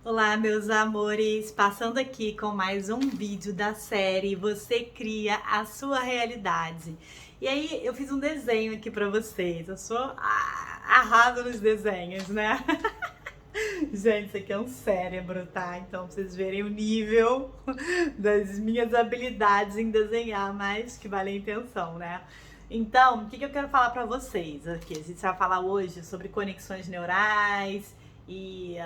Olá, meus amores! Passando aqui com mais um vídeo da série Você Cria a Sua Realidade. E aí, eu fiz um desenho aqui pra vocês. Eu sou arrasa nos desenhos, né? Gente, isso aqui é um cérebro, tá? Então, pra vocês verem o nível das minhas habilidades em desenhar, mas que vale a intenção, né? Então, o que eu quero falar pra vocês aqui? A gente vai falar hoje sobre conexões neurais e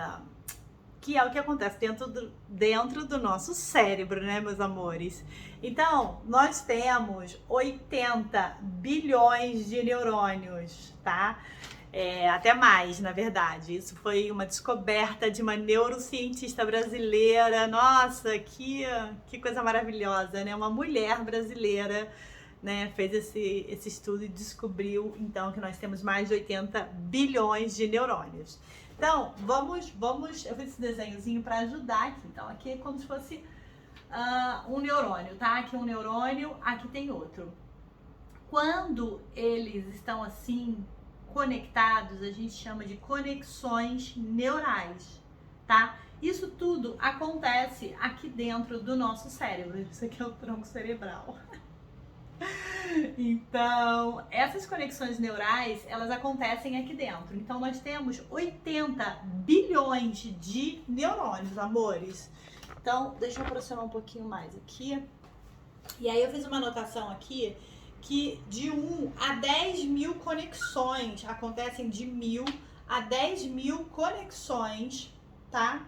que é o que acontece dentro do nosso cérebro, né, meus amores? Então, nós temos 80 bilhões de neurônios, tá? Até mais, na verdade. Isso foi uma descoberta de uma neurocientista brasileira. Nossa, que coisa maravilhosa, né? Uma mulher brasileira, né, fez esse estudo e descobriu, então, que nós temos mais de 80 bilhões de neurônios. Então, eu fiz esse desenhozinho para ajudar aqui. Então, aqui é como se fosse um neurônio, tá? Aqui um neurônio, aqui tem outro. Quando eles estão assim conectados, a gente chama de conexões neurais, tá? Isso tudo acontece aqui dentro do nosso cérebro. Isso aqui é o tronco cerebral. Então, essas conexões neurais, elas acontecem aqui dentro. Então, nós temos 80 bilhões de neurônios, amores. Então, deixa eu aproximar um pouquinho mais aqui. E aí, eu fiz uma anotação aqui que de 1 a 10 mil conexões, acontecem de 1.000 a 10 mil conexões, tá?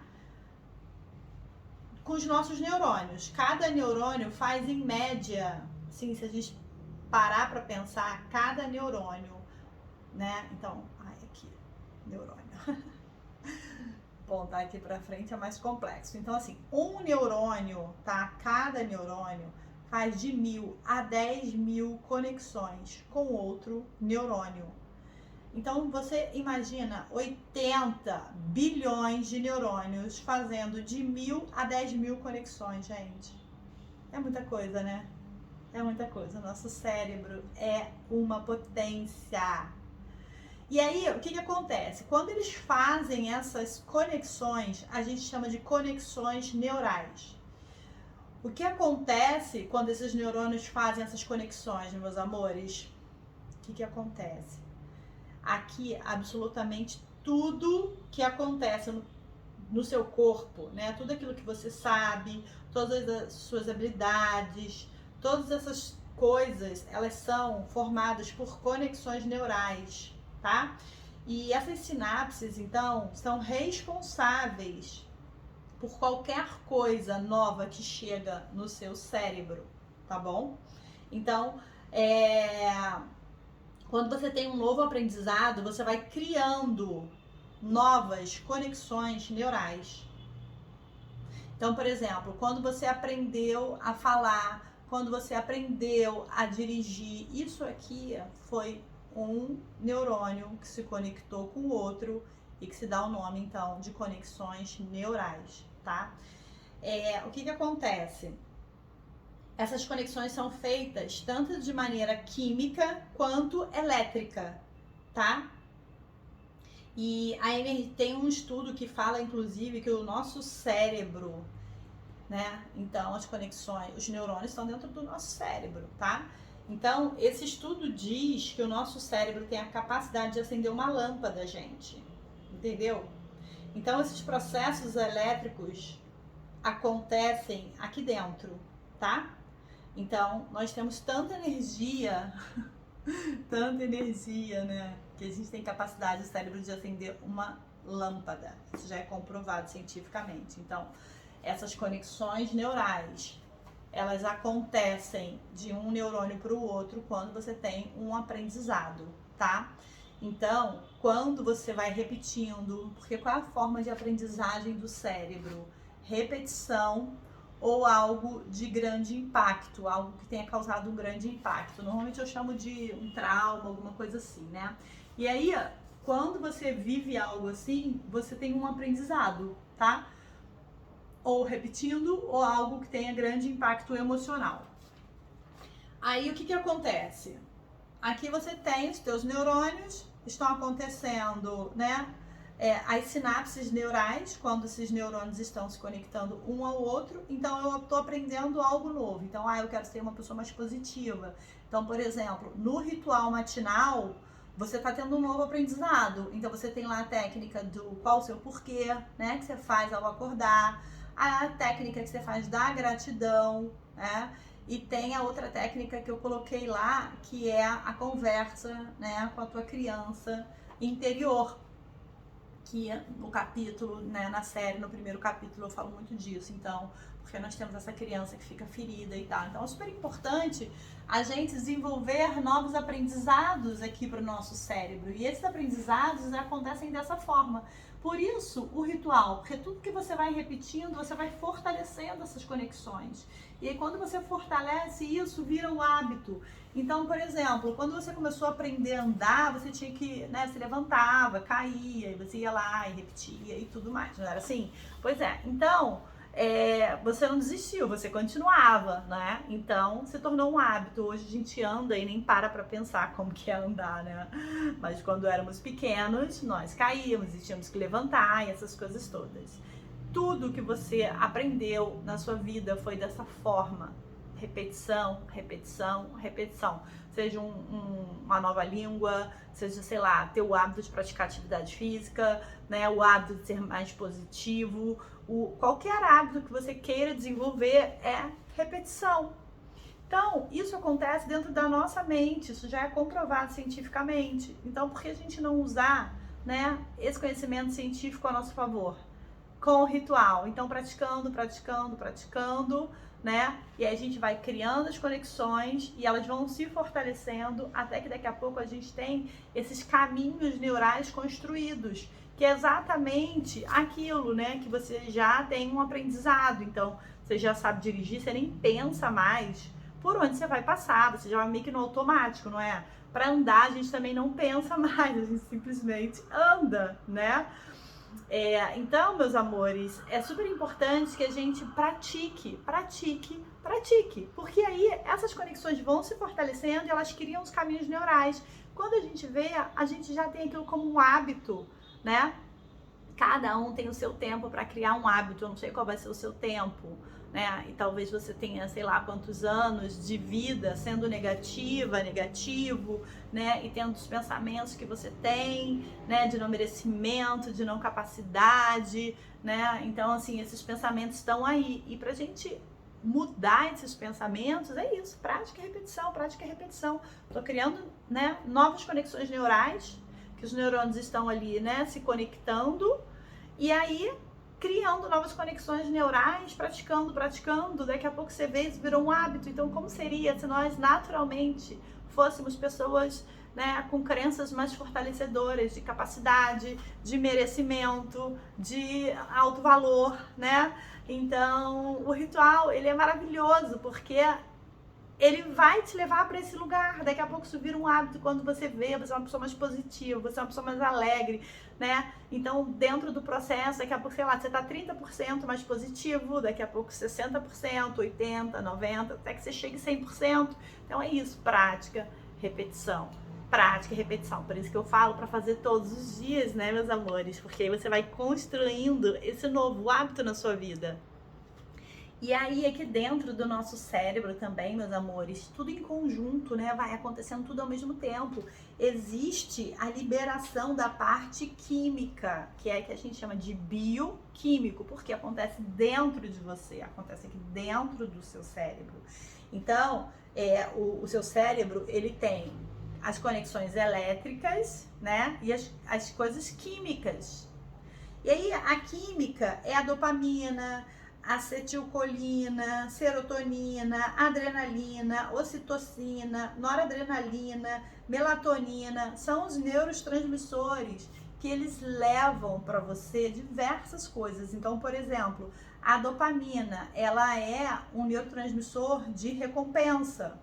Com os nossos neurônios. Cada neurônio faz, em média, assim, se a gente parar para pensar, cada neurônio, né? Então, aqui, neurônio. Apontar aqui para frente é mais complexo. Então, assim, um neurônio, tá? Cada neurônio faz de 1.000 a 10 mil conexões com outro neurônio. Então, você imagina 80 bilhões de neurônios fazendo de 1.000 a 10 mil conexões, gente. É muita coisa, né? É muita coisa. Nosso cérebro é uma potência. E aí, o que acontece? Quando eles fazem essas conexões, a gente chama de conexões neurais. O que acontece quando esses neurônios fazem essas conexões, meus amores? O que acontece? Aqui, absolutamente tudo que acontece no seu corpo, né? Tudo aquilo que você sabe, todas as suas habilidades, todas essas coisas, elas são formadas por conexões neurais, tá? E essas sinapses, então, são responsáveis por qualquer coisa nova que chega no seu cérebro, tá bom? Então, quando você tem um novo aprendizado, você vai criando novas conexões neurais. Então, por exemplo, quando você aprendeu a falar, quando você aprendeu a dirigir, isso aqui foi um neurônio que se conectou com o outro e que se dá o nome, então, de conexões neurais, tá? O que acontece? Essas conexões são feitas tanto de maneira química quanto elétrica, tá? E tem um estudo que fala, inclusive, que o nosso cérebro, né? Então, as conexões, os neurônios estão dentro do nosso cérebro, tá? Então, esse estudo diz que o nosso cérebro tem a capacidade de acender uma lâmpada, gente. Entendeu? Então, esses processos elétricos acontecem aqui dentro, tá? Então, nós temos tanta energia, né? Que a gente tem capacidade, o cérebro, de acender uma lâmpada. Isso já é comprovado cientificamente. Então, essas conexões neurais, elas acontecem de um neurônio para o outro quando você tem um aprendizado, tá? Então, quando você vai repetindo, porque qual é a forma de aprendizagem do cérebro? Repetição ou algo de grande impacto, algo que tenha causado um grande impacto. Normalmente eu chamo de um trauma, alguma coisa assim, né? E aí, quando você vive algo assim, você tem um aprendizado, tá? Ou repetindo, ou algo que tenha grande impacto emocional. Aí, o que acontece? Aqui você tem os teus neurônios, estão acontecendo, né? as sinapses neurais, quando esses neurônios estão se conectando um ao outro. Então eu estou aprendendo algo novo. Então, eu quero ser uma pessoa mais positiva. Então, por exemplo, no ritual matinal, você está tendo um novo aprendizado. Então você tem lá a técnica do qual o seu porquê, né, que você faz ao acordar, a técnica que você faz da gratidão, né? E tem a outra técnica que eu coloquei lá, que é a conversa, né, com a tua criança interior. Que no capítulo, né, na série, no primeiro capítulo eu falo muito disso. Então, porque nós temos essa criança que fica ferida e tal. Então é super importante a gente desenvolver novos aprendizados aqui para o nosso cérebro. E esses aprendizados acontecem dessa forma. Por isso, o ritual, porque tudo que você vai repetindo, você vai fortalecendo essas conexões. E aí, quando você fortalece isso, vira um hábito. Então, por exemplo, quando você começou a aprender a andar, você tinha que, né, se levantava, caía, e você ia lá e repetia e tudo mais, não era assim? Pois é, então, você não desistiu, você continuava, né? Então, se tornou um hábito. Hoje a gente anda e nem para pensar como que é andar, né? Mas quando éramos pequenos, nós caíamos e tínhamos que levantar e essas coisas todas. Tudo que você aprendeu na sua vida foi dessa forma. Repetição, repetição, repetição. Seja uma nova língua, seja, sei lá, ter o hábito de praticar atividade física, né? O hábito de ser mais positivo. Qualquer hábito que você queira desenvolver é repetição. Então, isso acontece dentro da nossa mente, isso já é comprovado cientificamente. Então, por que a gente não usar, né, esse conhecimento científico a nosso favor? Com o ritual. Então, praticando, praticando, praticando, né? E aí a gente vai criando as conexões e elas vão se fortalecendo até que daqui a pouco a gente tem esses caminhos neurais construídos, que é exatamente aquilo, né? Que você já tem um aprendizado. Então, você já sabe dirigir, você nem pensa mais por onde você vai passar, você já vai meio que no automático, não é? Para andar, a gente também não pensa mais, a gente simplesmente anda, né? Então, meus amores, é super importante que a gente pratique, porque aí essas conexões vão se fortalecendo e elas criam os caminhos neurais. Quando a gente vê, a gente já tem aquilo como um hábito, né? Cada um tem o seu tempo para criar um hábito, eu não sei qual vai ser o seu tempo, né? E talvez você tenha, sei lá, quantos anos de vida sendo negativo, né? E tendo os pensamentos que você tem, né? De não merecimento, de não capacidade, né? Então, assim, esses pensamentos estão aí. E pra gente mudar esses pensamentos, é isso, prática e repetição, prática e repetição. Tô criando, né, novas conexões neurais, que os neurônios estão ali, né, se conectando, e aí criando novas conexões neurais, praticando, daqui a pouco você vê, isso virou um hábito. Então, como seria se nós naturalmente fôssemos pessoas, né, com crenças mais fortalecedoras de capacidade, de merecimento, de alto valor, né? Então, o ritual, ele é maravilhoso, porque ele vai te levar para esse lugar. Daqui a pouco isso vira um hábito. Quando você vê, você é uma pessoa mais positiva, você é uma pessoa mais alegre, né? Então, dentro do processo, daqui a pouco, sei lá, você tá 30% mais positivo, daqui a pouco 60%, 80%, 90%, até que você chegue 100%. Então é isso, prática, repetição. Prática e repetição. Por isso que eu falo para fazer todos os dias, né, meus amores? Porque aí você vai construindo esse novo hábito na sua vida. E aí, aqui dentro do nosso cérebro também, meus amores, tudo em conjunto, né? Vai acontecendo tudo ao mesmo tempo. Existe a liberação da parte química, que é que a gente chama de bioquímico, porque acontece dentro de você, acontece aqui dentro do seu cérebro. Então, o seu cérebro, ele tem as conexões elétricas, né? E as coisas químicas. E aí, a química é a dopamina, acetilcolina, serotonina, adrenalina, ocitocina, noradrenalina, melatonina, são os neurotransmissores que eles levam para você diversas coisas. Então, por exemplo, a dopamina, ela é um neurotransmissor de recompensa.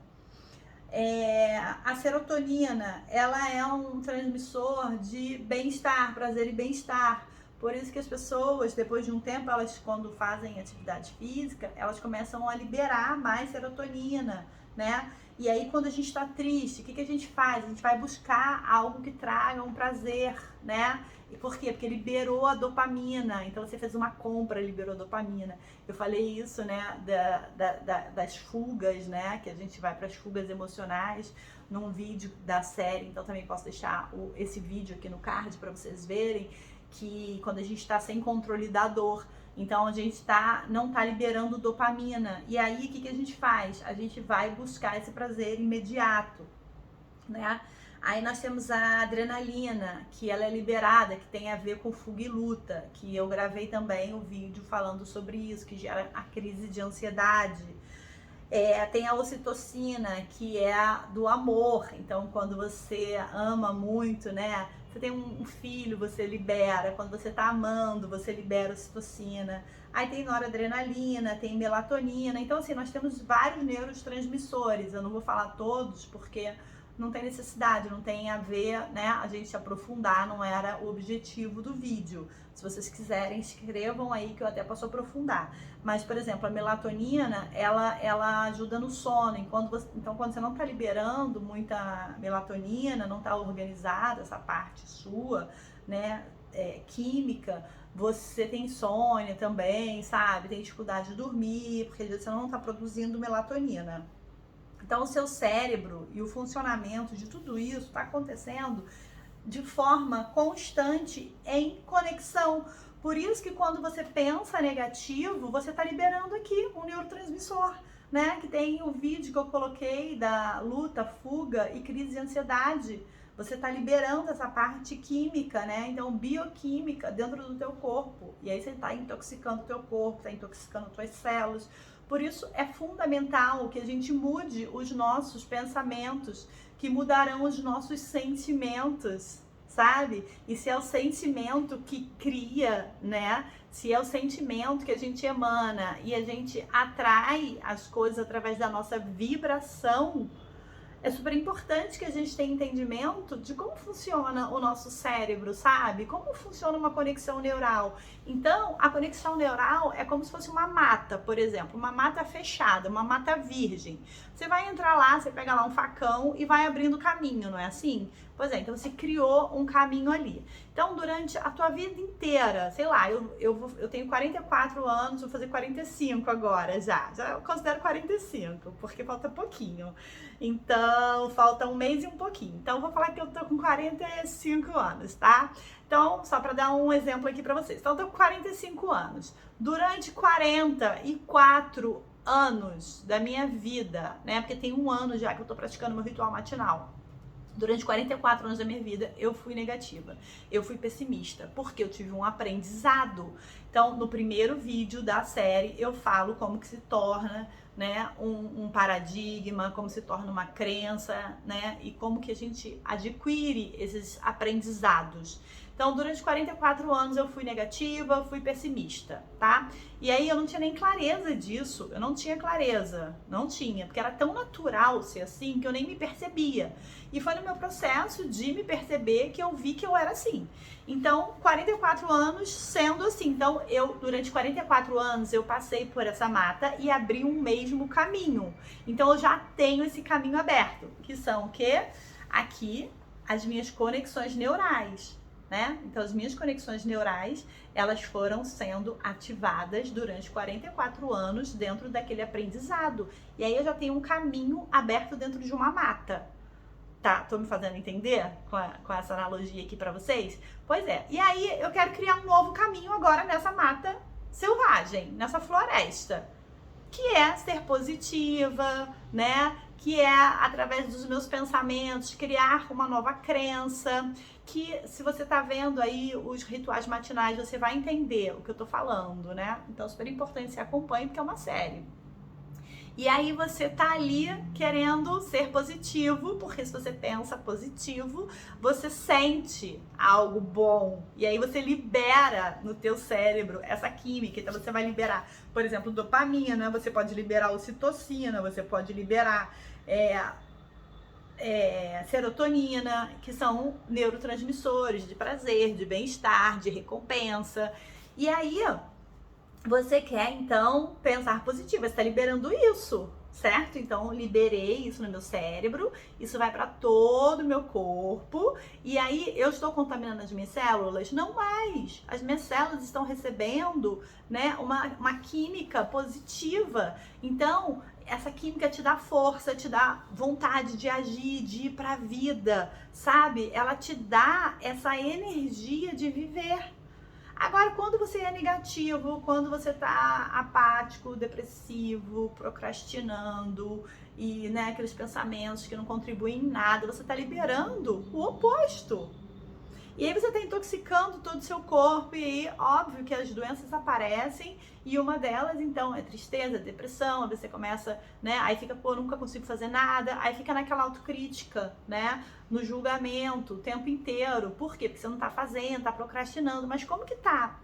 A serotonina, ela é um transmissor de bem-estar, prazer e bem-estar, Por isso que as pessoas, depois de um tempo, elas quando fazem atividade física, elas começam a liberar mais serotonina, né? E aí quando a gente está triste, o que a gente faz? A gente vai buscar algo que traga um prazer, né? E por quê? Porque liberou a dopamina. Então você fez uma compra, liberou dopamina. Eu falei isso, né? Das fugas, né? Que a gente vai para as fugas emocionais num vídeo da série. Então também posso deixar esse vídeo aqui no card para vocês verem que quando a gente está sem controle da dor, então a gente não tá liberando dopamina. E aí o que a gente faz? A gente vai buscar esse prazer imediato, né? Aí nós temos a adrenalina, que ela é liberada, que tem a ver com fuga e luta, que eu gravei também um vídeo falando sobre isso, que gera a crise de ansiedade. Tem a ocitocina, que é a do amor. Então, quando você ama muito, né? Você tem um filho, você libera. Quando você tá amando, você libera ocitocina. Aí tem noradrenalina, tem melatonina. Então, assim, nós temos vários neurotransmissores. Eu não vou falar todos, porque não tem necessidade, não tem a ver, né, a gente se aprofundar, não era o objetivo do vídeo. Se vocês quiserem, escrevam aí que eu até posso aprofundar. Mas, por exemplo, a melatonina, ela ajuda no sono. Então, quando você não está liberando muita melatonina, não está organizada essa parte sua, né, química, você tem insônia também, sabe? Tem dificuldade de dormir, porque às vezes você não está produzindo melatonina. Então, o seu cérebro e o funcionamento de tudo isso está acontecendo de forma constante em conexão. Por isso que quando você pensa negativo, você está liberando aqui um neurotransmissor, né? Que tem o vídeo que eu coloquei da luta, fuga e crise de ansiedade. Você está liberando essa parte química, né? Então, bioquímica dentro do teu corpo. E aí você está intoxicando o teu corpo, está intoxicando as tuas células. Por isso é fundamental que a gente mude os nossos pensamentos, que mudarão os nossos sentimentos, sabe? E se é o sentimento que cria, né? Se é o sentimento que a gente emana e a gente atrai as coisas através da nossa vibração, é super importante que a gente tenha entendimento de como funciona o nosso cérebro, sabe? Como funciona uma conexão neural. Então, a conexão neural é como se fosse uma mata, por exemplo, uma mata fechada, uma mata virgem. Você vai entrar lá, você pega lá um facão e vai abrindo caminho, não é assim? Pois é, então você criou um caminho ali. Então, durante a tua vida inteira, sei lá, eu tenho 44 anos, vou fazer 45 agora já eu considero 45, porque falta pouquinho. Então, falta um mês e um pouquinho. Então, vou falar que eu tô com 45 anos, tá? Então, só para dar um exemplo aqui para vocês. Então, eu tô com 45 anos. Durante 44 anos da minha vida, né? Porque tem um ano já que eu tô praticando meu ritual matinal. Durante 44 anos da minha vida, eu fui negativa, eu fui pessimista, porque eu tive um aprendizado. Então, no primeiro vídeo da série, eu falo como que se torna, né, um paradigma, como se torna uma crença, né, e como que a gente adquire esses aprendizados. Então, durante 44 anos eu fui negativa, fui pessimista, tá? E aí eu não tinha nem clareza disso, eu não tinha clareza, não tinha, porque era tão natural ser assim que eu nem me percebia. E foi no meu processo de me perceber que eu vi que eu era assim. Então, 44 anos sendo assim. Então, durante 44 anos, eu passei por essa mata e abri um mesmo caminho. Então, eu já tenho esse caminho aberto, que são o quê? Aqui, as minhas conexões neurais, né? Então, as minhas conexões neurais, elas foram sendo ativadas durante 44 anos dentro daquele aprendizado. E aí, eu já tenho um caminho aberto dentro de uma mata. Tá, tô me fazendo entender com essa analogia aqui pra vocês? Pois é, e aí eu quero criar um novo caminho agora nessa mata selvagem, nessa floresta, que é ser positiva, né? Que é, através dos meus pensamentos, criar uma nova crença, que se você tá vendo aí os rituais matinais, você vai entender o que eu tô falando, né? Então, super importante que você acompanhe, porque é uma série. E aí você tá ali querendo ser positivo, porque se você pensa positivo, você sente algo bom. E aí você libera no teu cérebro essa química. Então você vai liberar, por exemplo, dopamina, você pode liberar ocitocina, você pode liberar serotonina, que são neurotransmissores de prazer, de bem-estar, de recompensa. E aí, você quer, então, pensar positivo, você está liberando isso, certo? Então, liberei isso no meu cérebro, isso vai para todo o meu corpo, e aí eu estou contaminando as minhas células? Não mais! As minhas células estão recebendo, né, uma química positiva. Então, essa química te dá força, te dá vontade de agir, de ir pra vida, sabe? Ela te dá essa energia de viver. Agora, quando você é negativo, quando você tá apático, depressivo, procrastinando e, né, aqueles pensamentos que não contribuem em nada, você tá liberando o oposto. E aí você tá intoxicando todo o seu corpo, e aí, óbvio que as doenças aparecem, e uma delas, então, é tristeza, depressão. Aí você começa, né, aí fica, pô, nunca consigo fazer nada, aí fica naquela autocrítica, né, no julgamento o tempo inteiro. Por quê? Porque você não tá fazendo, tá procrastinando. Mas como que tá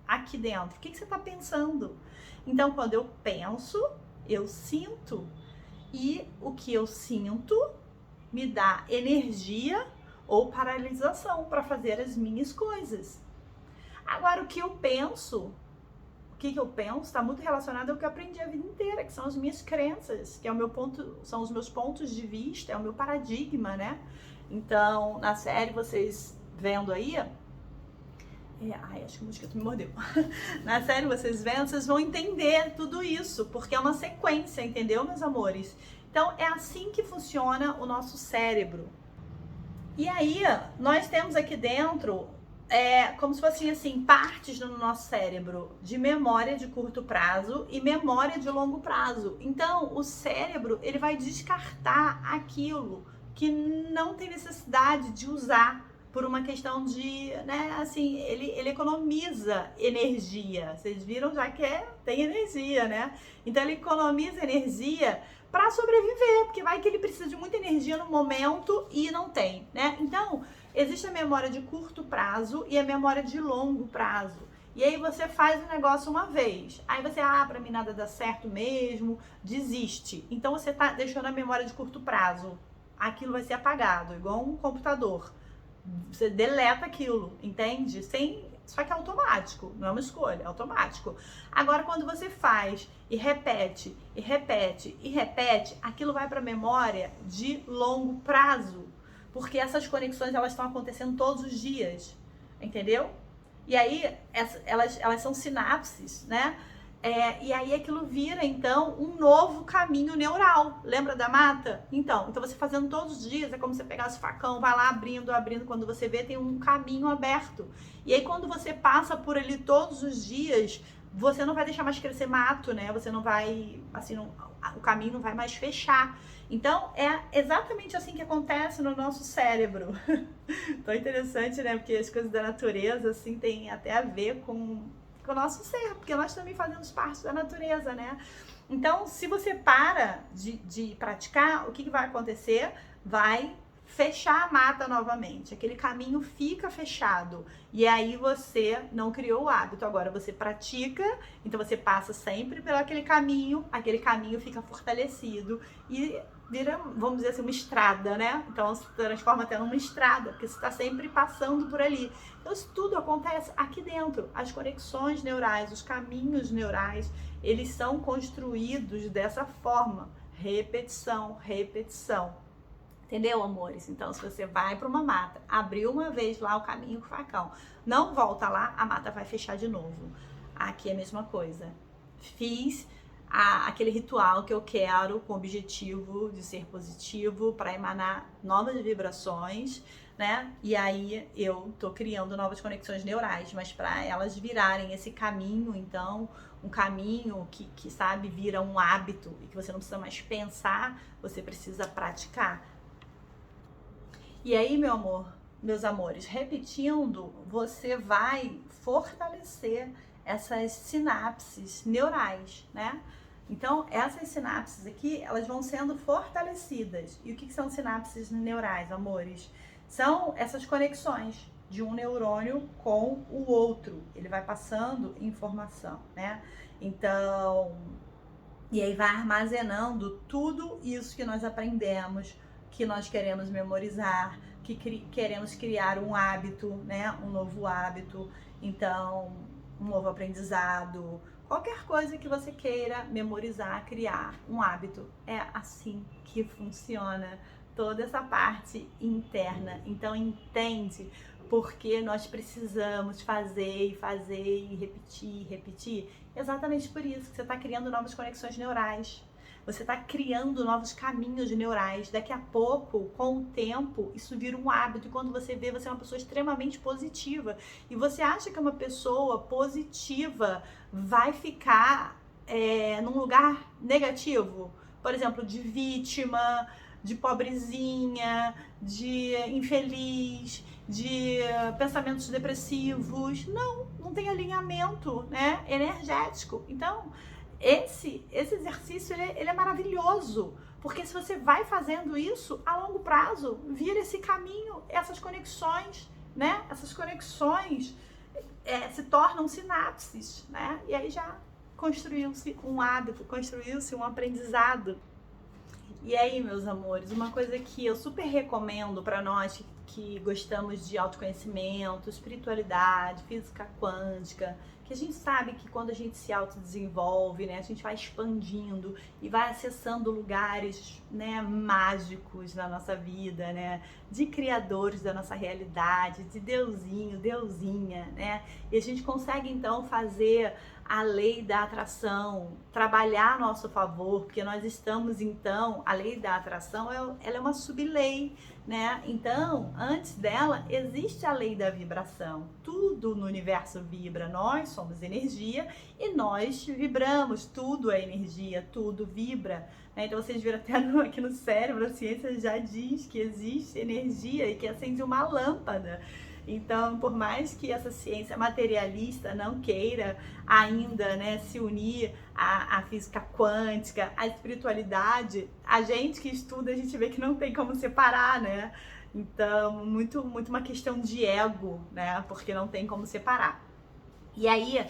aqui dentro? O que você tá pensando? Então, quando eu penso, eu sinto, e o que eu sinto me dá energia ou paralisação para fazer as minhas coisas. Agora, o que eu penso está muito relacionado ao que eu aprendi a vida inteira, que são as minhas crenças, que é o meu ponto, são os meus pontos de vista, é o meu paradigma, né? Então, na série, vocês vendo aí, acho que o mosquito me mordeu. Na série, vocês vendo, vocês vão entender tudo isso, porque é uma sequência, entendeu, meus amores? Então, é assim que funciona o nosso cérebro. E aí, nós temos aqui dentro, como se fossem assim, partes do nosso cérebro de memória de curto prazo e memória de longo prazo. Então, o cérebro, ele vai descartar aquilo que não tem necessidade de usar por uma questão de, né, assim, ele economiza energia. Vocês viram já que tem energia, né? Então, ele economiza energia para sobreviver, porque vai que ele precisa de muita energia no momento e não tem, né? Então, existe a memória de curto prazo e a memória de longo prazo. E aí você faz o negócio uma vez, aí você, pra mim nada dá certo mesmo, desiste. Então você tá deixando a memória de curto prazo. Aquilo vai ser apagado, igual um computador. Você deleta aquilo, entende? Só que é automático, não é uma escolha, é automático. Agora, quando você faz e repete, e repete, e repete, aquilo vai para a memória de longo prazo, porque essas conexões, elas estão acontecendo todos os dias, entendeu? E aí, elas são sinapses, né? E aí aquilo vira, então, um novo caminho neural. Lembra da mata? Então você fazendo todos os dias, é como você pegasse o facão, vai lá abrindo, quando você vê, tem um caminho aberto. E aí quando você passa por ali todos os dias, você não vai deixar mais crescer mato, né? Você não vai, assim, o caminho não vai mais fechar. Então, é exatamente assim que acontece no nosso cérebro. Tão interessante, né? Porque as coisas da natureza, assim, tem até a ver com o nosso ser, porque nós também fazemos parte da natureza, né? Então, se você para de praticar, o que vai acontecer? Vai fechar a mata novamente, aquele caminho fica fechado, e aí você não criou o hábito. Agora você pratica, então você passa sempre pelo aquele caminho fica fortalecido e vira, vamos dizer assim, uma estrada, né? Então se transforma até numa estrada, porque você está sempre passando por ali. Então isso tudo acontece aqui dentro. As conexões neurais, os caminhos neurais, eles são construídos dessa forma. Repetição, repetição. Entendeu, amores? Então, se você vai para uma mata, abriu uma vez lá o caminho com o facão, não volta lá, a mata vai fechar de novo. Aqui é a mesma coisa. Fiz aquele ritual que eu quero com o objetivo de ser positivo, para emanar novas vibrações, né? E aí eu tô criando novas conexões neurais, mas para elas virarem esse caminho, então, um caminho que sabe, vira um hábito e que você não precisa mais pensar, você precisa praticar. E aí, meu amor, meus amores, repetindo, você vai fortalecer essas sinapses neurais, né? Então, essas sinapses aqui, elas vão sendo fortalecidas. E o que são sinapses neurais, amores? São essas conexões de um neurônio com o outro. Ele vai passando informação, né? Então, e aí vai armazenando tudo isso que nós aprendemos, que nós queremos memorizar, que queremos criar um hábito, né? Um novo hábito, então um novo aprendizado, qualquer coisa que você queira memorizar, criar um hábito. É assim que funciona toda essa parte interna. Então entende porque nós precisamos fazer e fazer e repetir, repetir. Exatamente por isso que você está criando novas conexões neurais. Você está criando novos caminhos neurais. Daqui a pouco, com o tempo, isso vira um hábito. E quando você vê, você é uma pessoa extremamente positiva. E você acha que uma pessoa positiva vai ficar num lugar negativo? Por exemplo, de vítima, de pobrezinha, de infeliz, de pensamentos depressivos. Não tem alinhamento, né, energético. Então, esse exercício ele é maravilhoso, porque se você vai fazendo isso, a longo prazo, vira esse caminho, essas conexões, né? Essas conexões se tornam sinapses, né? E aí já construiu-se um hábito, construiu-se um aprendizado. E aí, meus amores, uma coisa que eu super recomendo para nós que gostamos de autoconhecimento, espiritualidade, física quântica, que a gente sabe que quando a gente se autodesenvolve, né, a gente vai expandindo e vai acessando lugares, né, mágicos na nossa vida, né, de criadores da nossa realidade, de deusinho, deusinha, né, e a gente consegue então fazer a lei da atração trabalhar a nosso favor, porque nós estamos então, a lei da atração, ela é uma sublei, né? Então, antes dela, existe a lei da vibração. Tudo no universo vibra, nós somos energia e nós vibramos, tudo é energia, tudo vibra, né? Então, vocês viram até aqui no cérebro, a ciência já diz que existe energia e que acende uma lâmpada. Então, por mais que essa ciência materialista não queira ainda, né, se unir à física quântica, à espiritualidade, a gente que estuda, a gente vê que não tem como separar, né? Então, muito uma questão de ego, né? Porque não tem como separar. E aí,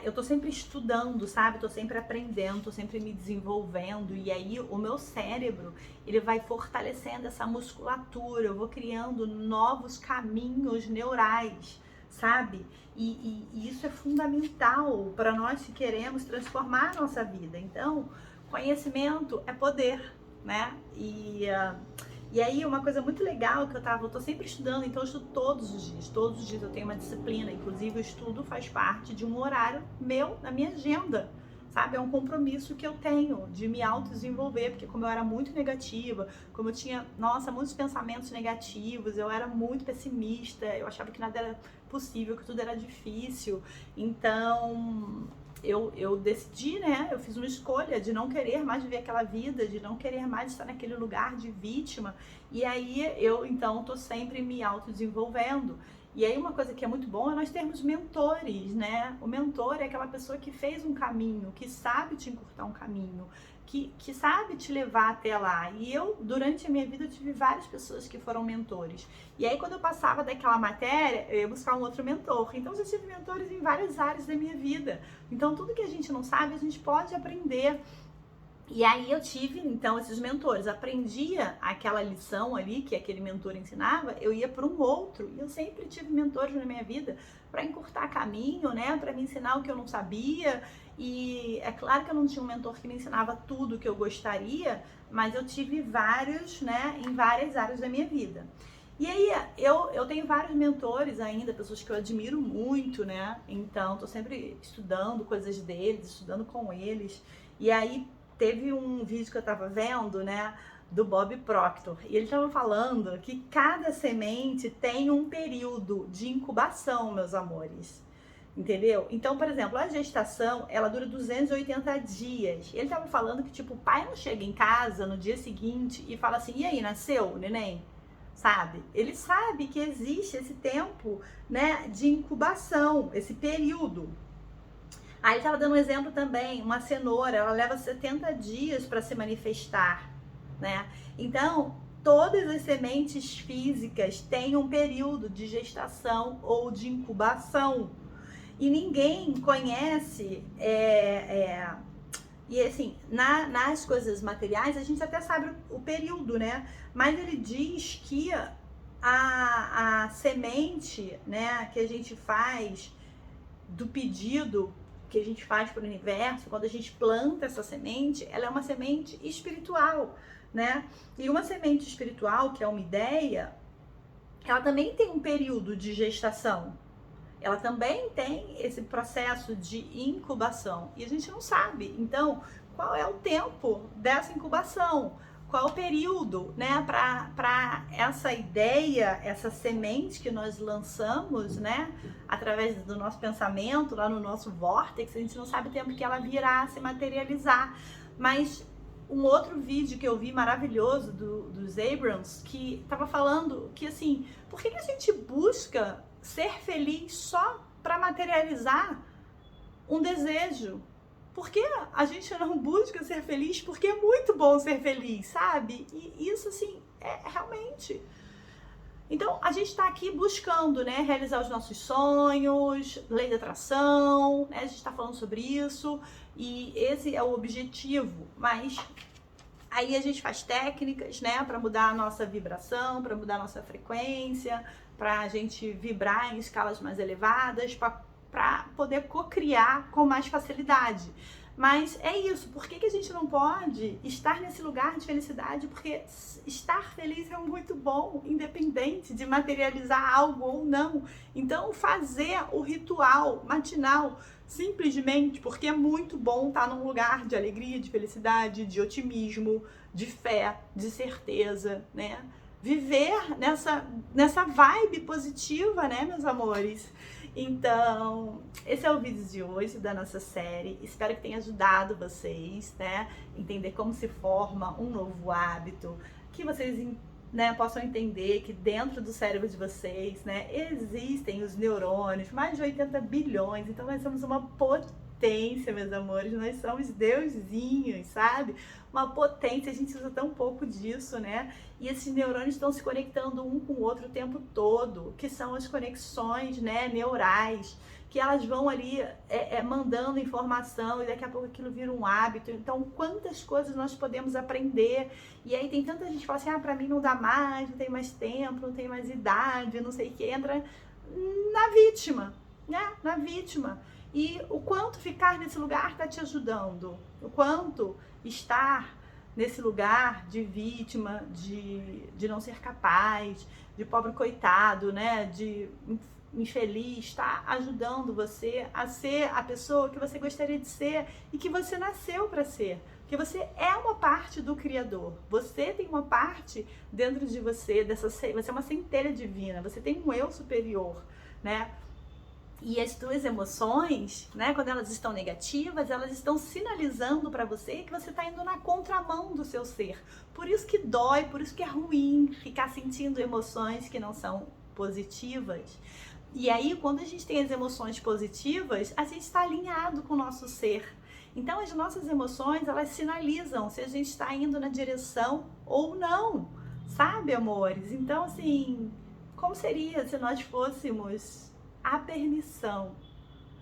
eu tô sempre estudando, sabe? Tô sempre aprendendo, tô sempre me desenvolvendo. E aí, o meu cérebro, ele vai fortalecendo essa musculatura. Eu vou criando novos caminhos neurais, sabe? E isso é fundamental para nós que queremos transformar a nossa vida. Então, conhecimento é poder, né? E aí, uma coisa muito legal que eu tô sempre estudando, então eu estudo todos os dias eu tenho uma disciplina, inclusive o estudo faz parte de um horário meu, na minha agenda, sabe? É um compromisso que eu tenho de me autodesenvolver, porque como eu era muito negativa, como eu tinha, nossa, muitos pensamentos negativos, eu era muito pessimista, eu achava que nada era possível, que tudo era difícil, então eu decidi, né? Eu fiz uma escolha de não querer mais viver aquela vida, de não querer mais estar naquele lugar de vítima. E aí eu, então, tô sempre me autodesenvolvendo. E aí uma coisa que é muito bom é nós termos mentores, né? O mentor é aquela pessoa que fez um caminho, que sabe te encurtar um caminho, que sabe te levar até lá. E eu, durante a minha vida, eu tive várias pessoas que foram mentores. E aí, quando eu passava daquela matéria, eu ia buscar um outro mentor. Então, eu tive mentores em várias áreas da minha vida. Então, tudo que a gente não sabe, a gente pode aprender. E aí eu tive, então, esses mentores. Aprendia aquela lição ali que aquele mentor ensinava, eu ia para um outro. E eu sempre tive mentores na minha vida para encurtar caminho, né? Para me ensinar o que eu não sabia. E é claro que eu não tinha um mentor que me ensinava tudo o que eu gostaria, mas eu tive vários, né? Em várias áreas da minha vida. E aí, eu tenho vários mentores ainda, pessoas que eu admiro muito, né? Então, tô sempre estudando coisas deles, estudando com eles. E aí, teve um vídeo que eu tava vendo, né, do Bob Proctor, e ele tava falando que cada semente tem um período de incubação, meus amores, entendeu? Então, por exemplo, a gestação, ela dura 280 dias. Ele tava falando que, tipo, o pai não chega em casa no dia seguinte e fala assim, e aí, nasceu o neném? Sabe? Ele sabe que existe esse tempo, né, de incubação, esse período. Aí ele estava dando um exemplo também, uma cenoura, ela leva 70 dias para se manifestar, né? Então, todas as sementes físicas têm um período de gestação ou de incubação. E ninguém conhece E assim, nas coisas materiais, a gente até sabe o período, né? Mas ele diz que a semente, né, que a gente faz do pedido que a gente faz para o universo, quando a gente planta essa semente, ela é uma semente espiritual, né? E uma semente espiritual, que é uma ideia, ela também tem um período de gestação. Ela também tem esse processo de incubação e a gente não sabe. Então, qual é o tempo dessa incubação? Qual o período, né, para essa ideia, essa semente que nós lançamos, né, através do nosso pensamento, lá no nosso vórtice, a gente não sabe o tempo que ela virá se materializar. Mas um outro vídeo que eu vi maravilhoso dos Abrams, que estava falando que, assim, por que a gente busca ser feliz só para materializar um desejo? Por que a gente não busca ser feliz? Porque é muito bom ser feliz, sabe? E isso, assim, é realmente... Então, a gente está aqui buscando, né, realizar os nossos sonhos, lei da atração, né, a gente está falando sobre isso, e esse é o objetivo, mas aí a gente faz técnicas, né, para mudar a nossa vibração, para mudar a nossa frequência, para a gente vibrar em escalas mais elevadas, para poder co-criar com mais facilidade. Mas é isso, por que a gente não pode estar nesse lugar de felicidade? Porque estar feliz é muito bom, independente de materializar algo ou não. Então, fazer o ritual matinal, simplesmente porque é muito bom estar num lugar de alegria, de felicidade, de otimismo, de fé, de certeza, né? Viver nessa vibe positiva, né, meus amores? Então, esse é o vídeo de hoje da nossa série. Espero que tenha ajudado vocês, né, entender como se forma um novo hábito, que vocês, né, possam entender que dentro do cérebro de vocês, né, existem os neurônios, mais de 80 bilhões. Então, nós somos uma potência, meus amores, nós somos deusinhos, sabe? Uma potência, a gente usa tão pouco disso, né? E esses neurônios estão se conectando um com o outro o tempo todo, que são as conexões, né, neurais, que elas vão ali mandando informação e daqui a pouco aquilo vira um hábito. Então, quantas coisas nós podemos aprender? E aí tem tanta gente que fala assim, pra mim não dá mais, não tem mais tempo, não tem mais idade, não sei o que, entra na vítima, né? Na vítima. E o quanto ficar nesse lugar está te ajudando, o quanto estar nesse lugar de vítima, de não ser capaz, de pobre coitado, né, de infeliz, está ajudando você a ser a pessoa que você gostaria de ser e que você nasceu para ser. Porque você é uma parte do Criador, você tem uma parte dentro de você, você é uma centelha divina, você tem um eu superior, né? E as tuas emoções, né, quando elas estão negativas, elas estão sinalizando para você que você está indo na contramão do seu ser. Por isso que dói, por isso que é ruim ficar sentindo emoções que não são positivas. E aí, quando a gente tem as emoções positivas, a gente está alinhado com o nosso ser. Então, as nossas emoções, elas sinalizam se a gente está indo na direção ou não, sabe, amores? Então, assim, como seria se nós fôssemos a permissão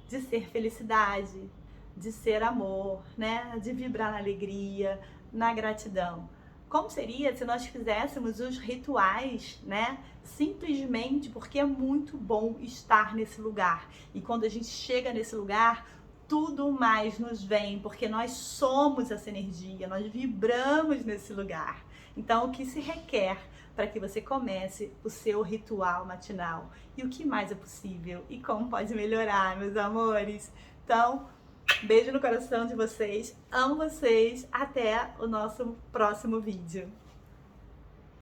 de ser felicidade, de ser amor, né? De vibrar na alegria, na gratidão. Como seria se nós fizéssemos os rituais, né? Simplesmente porque é muito bom estar nesse lugar. E quando a gente chega nesse lugar, tudo mais nos vem, porque nós somos essa energia, nós vibramos nesse lugar. Então, o que se requer para que você comece o seu ritual matinal? E o que mais é possível? E como pode melhorar, meus amores? Então, beijo no coração de vocês, amo vocês, até o nosso próximo vídeo.